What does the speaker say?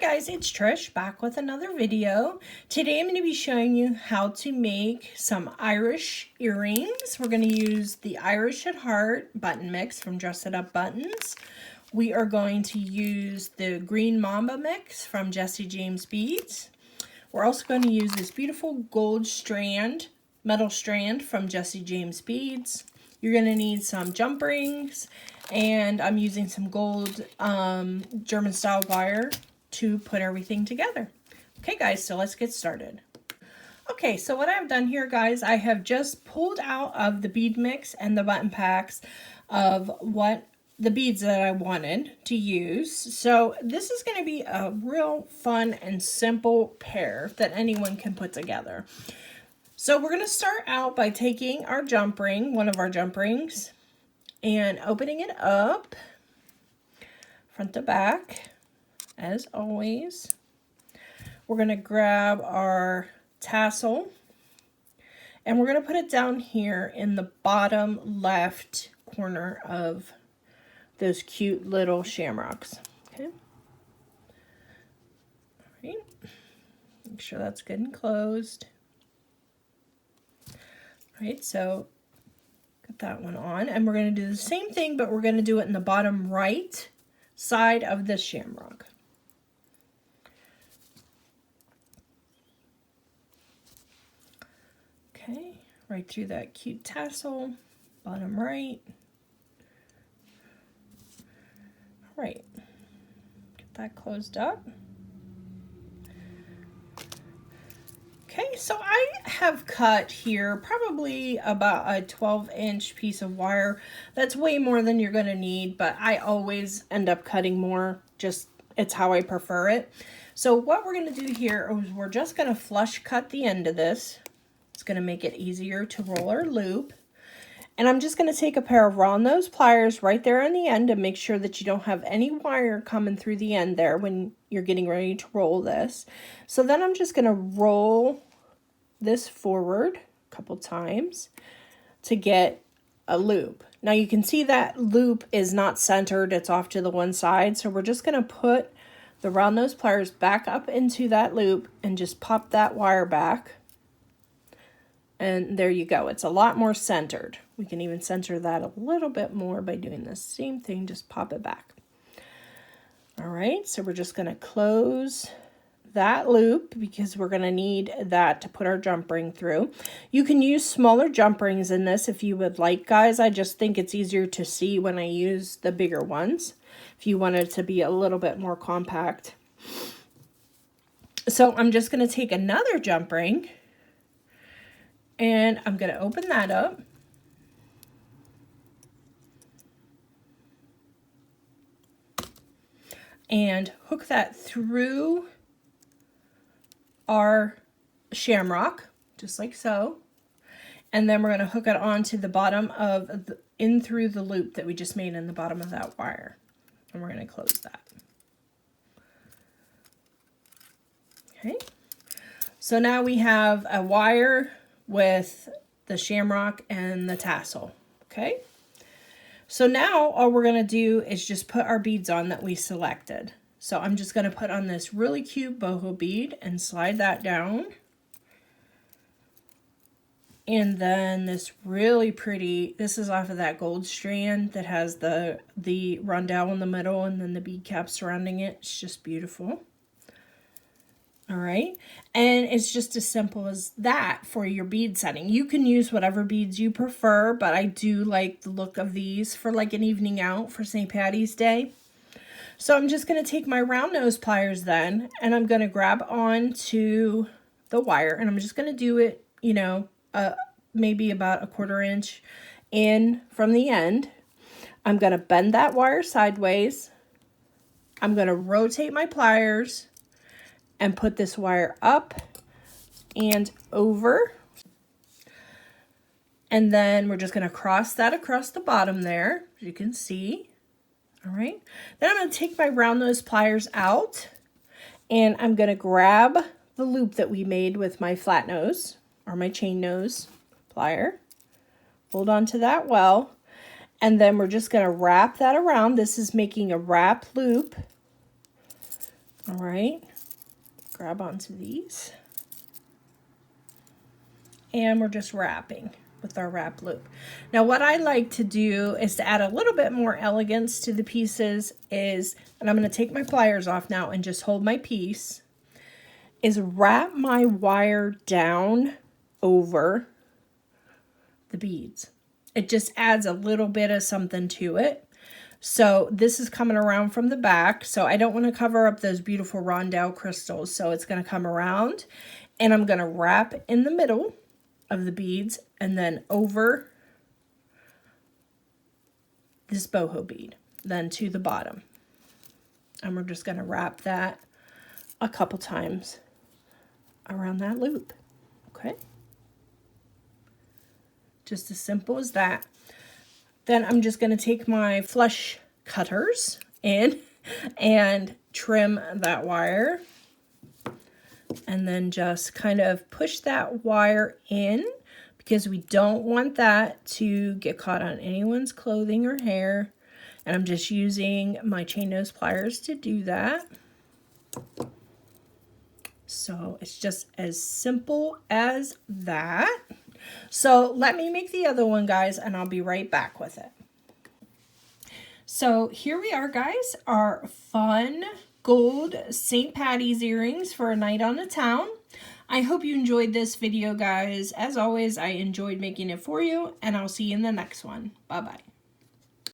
guys, it's Trish back with another video. Today I'm going to be showing you how to make some Irish earrings. We're going to use the Irish at Heart button mix from Dress It Up Buttons. We are going to use the green Mamba mix from Jesse James Beads. We're also going to use this beautiful gold strand, metal strand from Jesse James Beads. You're going to need some jump rings, and I'm using some gold German style wire to put everything together. Okay guys, so let's get started. Okay, so what I've done here guys, I have just pulled out of the bead mix and the button packs of what the beads that I wanted to use. So this is going to be a real fun and simple pair that anyone can put together. So we're going to start out by taking our jump ring, one of our jump rings, and opening it up front to back. As always, we're going to grab our tassel and we're going to put it down here in the bottom left corner of those cute little shamrocks. Okay. All right. Make sure that's good and closed. All right, so got that one on, and we're going to do the same thing, but we're going to do it in the bottom right side of the shamrock. Okay, right through that cute tassel, bottom right. All right, get that closed up. Okay, so I have cut here probably about a 12-inch piece of wire. That's way more than you're going to need, but I always end up cutting more. Just, it's how I prefer it. So what we're going to do here is we're just going to flush cut the end of this. It's going to make it easier to roll our loop. And I'm just going to take a pair of round nose pliers right there on the end to make sure that you don't have any wire coming through the end there when you're getting ready to roll this. So then I'm just going to roll this forward a couple times to get a loop. Now you can see that loop is not centered, it's off to the one side. So we're just going to put the round nose pliers back up into that loop and just pop that wire back. And there you go. It's a lot more centered. We can even center that a little bit more by doing the same thing. Just pop it back. All right, so we're just going to close that loop because we're going to need that to put our jump ring through. You can use smaller jump rings in this if you would like, guys. I just think it's easier to see when I use the bigger ones if you want it to be a little bit more compact. So I'm just going to take another jump ring and I'm going to open that up. And hook that through our shamrock, just like so. And then we're going to hook it onto the bottom of in through the loop that we just made in the bottom of that wire. And we're going to close that. Okay. So now we have a wire with the shamrock and the tassel. Okay. So now all we're going to do is just put our beads on that we selected. So I'm just going to put on this really cute boho bead and slide that down. And then this really pretty, this is off of that gold strand that has the rondelle in the middle and then the bead cap surrounding it. It's just beautiful. All right, and it's just as simple as that for your bead setting. You can use whatever beads you prefer, but I do like the look of these for like an evening out for St. Patty's Day. So I'm just going to take my round nose pliers then, and I'm going to grab onto the wire, and I'm just going to do it, you know, maybe about a 1/4 inch in from the end. I'm going to bend that wire sideways. I'm going to rotate my pliers and put this wire up and over. And then we're just going to cross that across the bottom there, as you can see. All right. Then I'm going to take my round nose pliers out, and I'm going to grab the loop that we made with my flat nose or my chain nose plier. Hold on to that well. And then we're just going to wrap that around. This is making a wrap loop All right, grab onto these. And we're just wrapping with our wrap loop. Now what I like to do is to add a little bit more elegance to the pieces is, and I'm going to take my pliers off now and just hold my piece, is wrap my wire down over the beads. It just adds a little bit of something to it. So this is coming around from the back, so I don't want to cover up those beautiful rondelle crystals, so it's going to come around, and I'm going to wrap in the middle of the beads and then over this boho bead, then to the bottom. And we're just going to wrap that a couple times around that loop. Okay? Just as simple as that. Then I'm just going to take my flush cutters in and trim that wire. And then just kind of push that wire in because we don't want that to get caught on anyone's clothing or hair. And I'm just using my chain nose pliers to do that. So it's just as simple as that. So let me make the other one, guys, and I'll be right back with it. So here we are, guys, our fun gold St. Patty's earrings for a night on the town. I hope you enjoyed this video, guys. As always, I enjoyed making it for you, and I'll see you in the next one. Bye-bye.